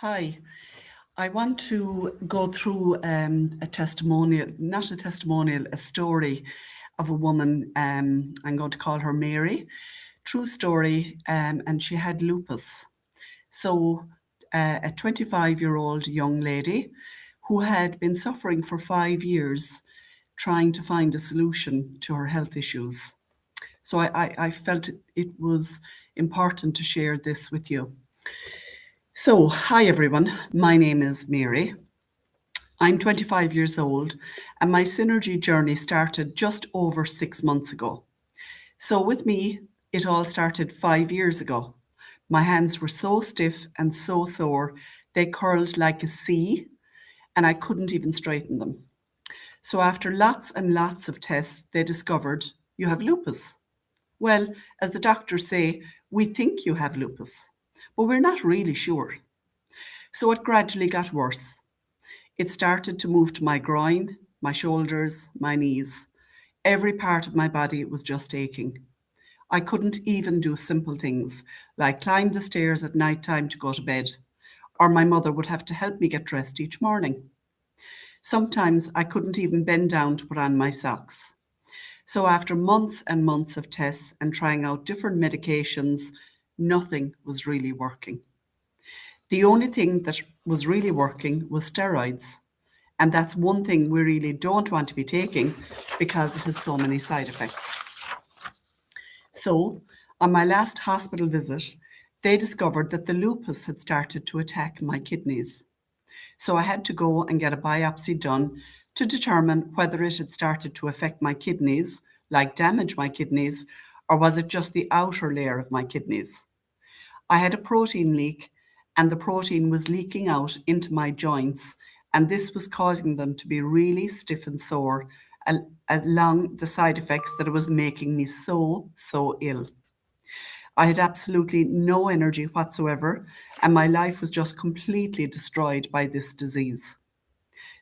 Hi, I want to go through a testimonial, not a testimonial, a story of a woman. I'm going to call her Mary. True story, and she had lupus. So, a 25-year-old young lady who had been suffering for 5 years trying to find a solution to her health issues. So, I felt it was important to share this with you. So, hi everyone, my name is Mary. I'm 25 years old and my synergy journey started just over 6 months ago. So, with me, it all started 5 years ago. My hands were so stiff and so sore, they curled like a C and I couldn't even straighten them. So, after lots and lots of tests, they discovered you have lupus. Well, as the doctors say, we think you have lupus, but we're not really sure. So, it gradually got worse. It started to move to my groin, my shoulders, my knees. Every part of my body was just aching. I couldn't even do simple things like climb the stairs at night time to go to bed, or my mother would have to help me get dressed each morning. Sometimes I couldn't even bend down to put on my socks. So after months and months of tests and trying out different medications, nothing was really working. The only thing that was really working was steroids. And that's one thing we really don't want to be taking because it has so many side effects. So, on my last hospital visit, they discovered that the lupus had started to attack my kidneys. So, I had to go and get a biopsy done to determine whether it had started to affect my kidneys, like damage my kidneys, or was it just the outer layer of my kidneys. I had a protein leak, and the protein was leaking out into my joints, and this was causing them to be really stiff and sore, along the side effects that it was making me so ill. I had absolutely no energy whatsoever, and my life was just completely destroyed by this disease.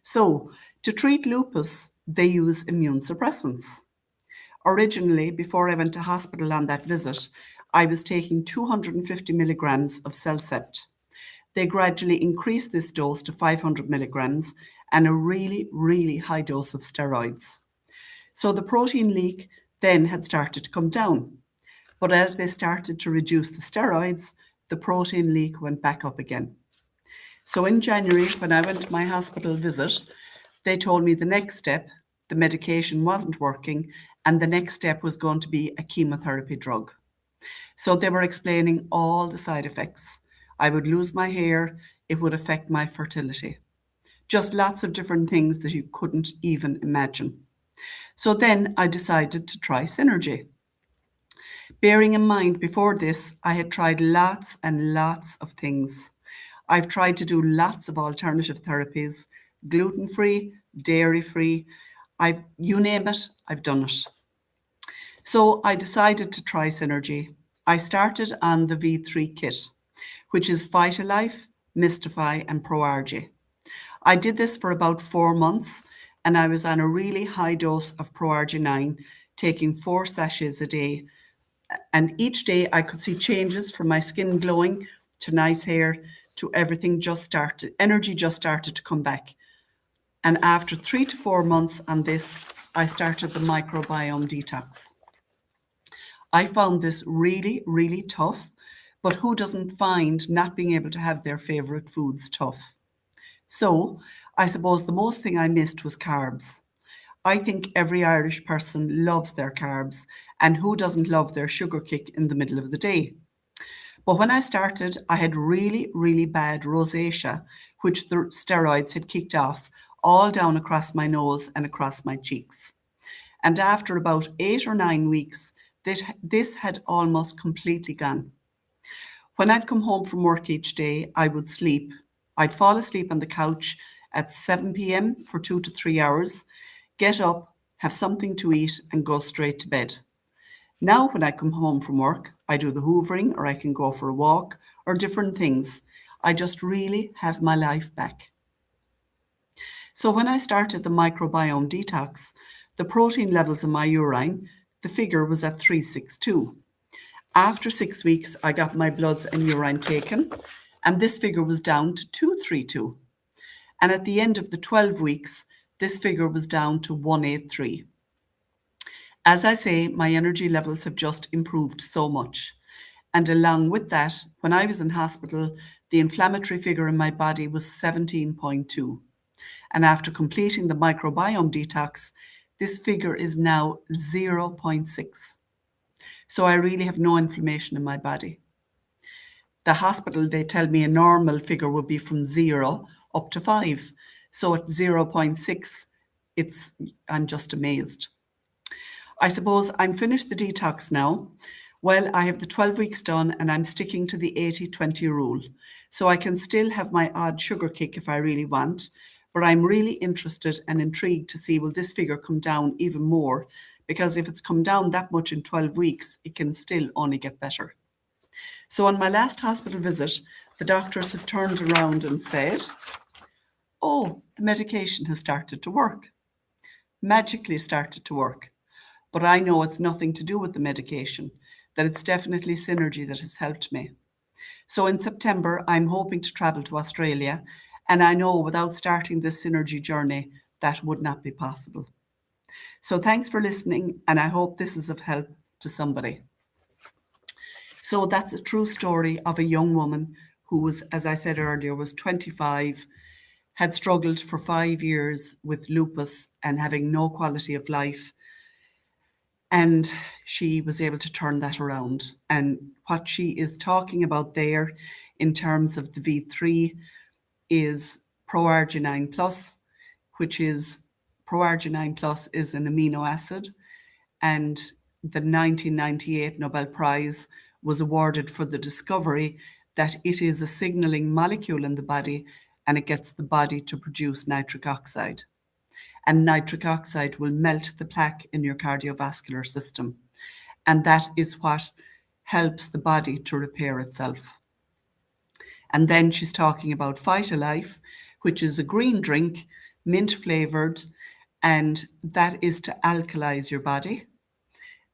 So, to treat lupus, they use immune suppressants. Originally, before I went to hospital on that visit, I was taking 250 milligrams of Celcept. They gradually increased this dose to 500 milligrams and a really high dose of steroids. So the protein leak then had started to come down. But as they started to reduce the steroids, the protein leak went back up again. So in January, when I went to my hospital visit, they told me the next step, the medication wasn't working, and the next step was going to be a chemotherapy drug. So they were explaining all the side effects. I would lose my hair, it would affect my fertility. Just lots of different things that you couldn't even imagine. So then I decided to try Synergy. Bearing in mind, before this, I had tried lots and lots of things. I've tried to do lots of alternative therapies, gluten-free, dairy-free. You name it, I've done it. So I decided to try Synergy. I started on the V3 kit, which is Vitalife, Mystify, and ProRG. I did this for about 4 months, and I was on a really high dose of ProRG9, taking 4 sachets a day. And each day I could see changes from my skin glowing to nice hair to everything energy just started to come back. And after 3 to 4 months on this, I started the microbiome detox. I found this really tough, but who doesn't find not being able to have their favorite foods tough? So I suppose the most thing I missed was carbs. I think every Irish person loves their carbs, and who doesn't love their sugar kick in the middle of the day? But when I started, I had really bad rosacea, which the steroids had kicked off all down across my nose and across my cheeks. And after about 8 or 9 weeks, this had almost completely gone. When I'd come home from work each day, I would sleep. I'd fall asleep on the couch at 7 p.m. for 2 to 3 hours, get up, have something to eat, and go straight to bed. Now, when I come home from work, I do the hoovering, or I can go for a walk, or different things. I just really have my life back. So when I started the microbiome detox, the protein levels in my urine, the figure was at 362. After 6 weeks, I got my bloods and urine taken, and this figure was down to 232. And at the end of the 12 weeks, this figure was down to 183. As I say, my energy levels have just improved so much. And along with that, when I was in hospital, the inflammatory figure in my body was 17.2. And after completing the microbiome detox, this figure is now 0.6. So I really have no inflammation in my body. The hospital, they tell me a normal figure would be from 0 up to 5. So at 0.6, I'm just amazed. I suppose I'm finished the detox now. Well, I have the 12 weeks done and I'm sticking to the 80-20 rule. So I can still have my odd sugar kick if I really want, but I'm really interested and intrigued to see will this figure come down even more, because if it's come down that much in 12 weeks, it can still only get better. So on my last hospital visit, the doctors have turned around and said, oh, the medication has started to work. Magically started to work. But I know it's nothing to do with the medication, that it's definitely synergy that has helped me. So in September, I'm hoping to travel to Australia, and I know without starting this synergy journey, that would not be possible. So thanks for listening, and I hope this is of help to somebody. So that's a true story of a young woman who was, as I said earlier, was 25, had struggled for 5 years with lupus and having no quality of life. And she was able to turn that around. And what she is talking about there in terms of the V3 is proarginine plus, which is proarginine plus is an amino acid. And the 1998 Nobel Prize was awarded for the discovery that it is a signaling molecule in the body and it gets the body to produce nitric oxide. And nitric oxide will melt the plaque in your cardiovascular system. And that is what helps the body to repair itself. And then she's talking about Vitalife, which is a green drink, mint flavored, and that is to alkalize your body.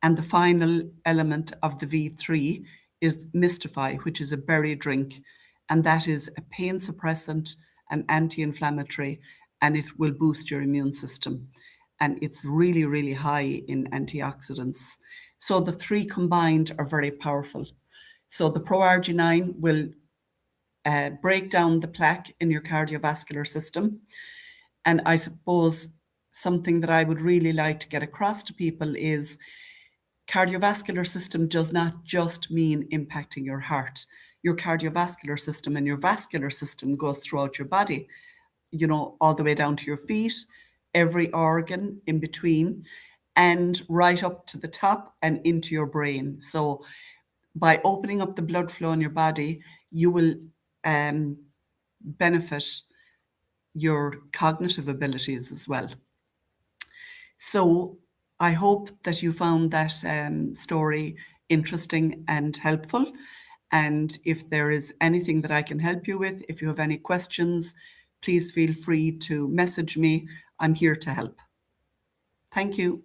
And the final element of the V3 is Mystify, which is a berry drink, and that is a pain suppressant, an anti-inflammatory, and it will boost your immune system. And it's really, really high in antioxidants. So the three combined are very powerful. So the proarginine will break down the plaque in your cardiovascular system. And I suppose something that I would really like to get across to people is cardiovascular system does not just mean impacting your heart. Your cardiovascular system and your vascular system goes throughout your body, all the way down to your feet, every organ in between, and right up to the top and into your brain. So by opening up the blood flow in your body, you will benefit your cognitive abilities as well. So I hope that you found that story interesting and helpful. And if there is anything that I can help you with, if you have any questions, please feel free to message me. I'm here to help. Thank you.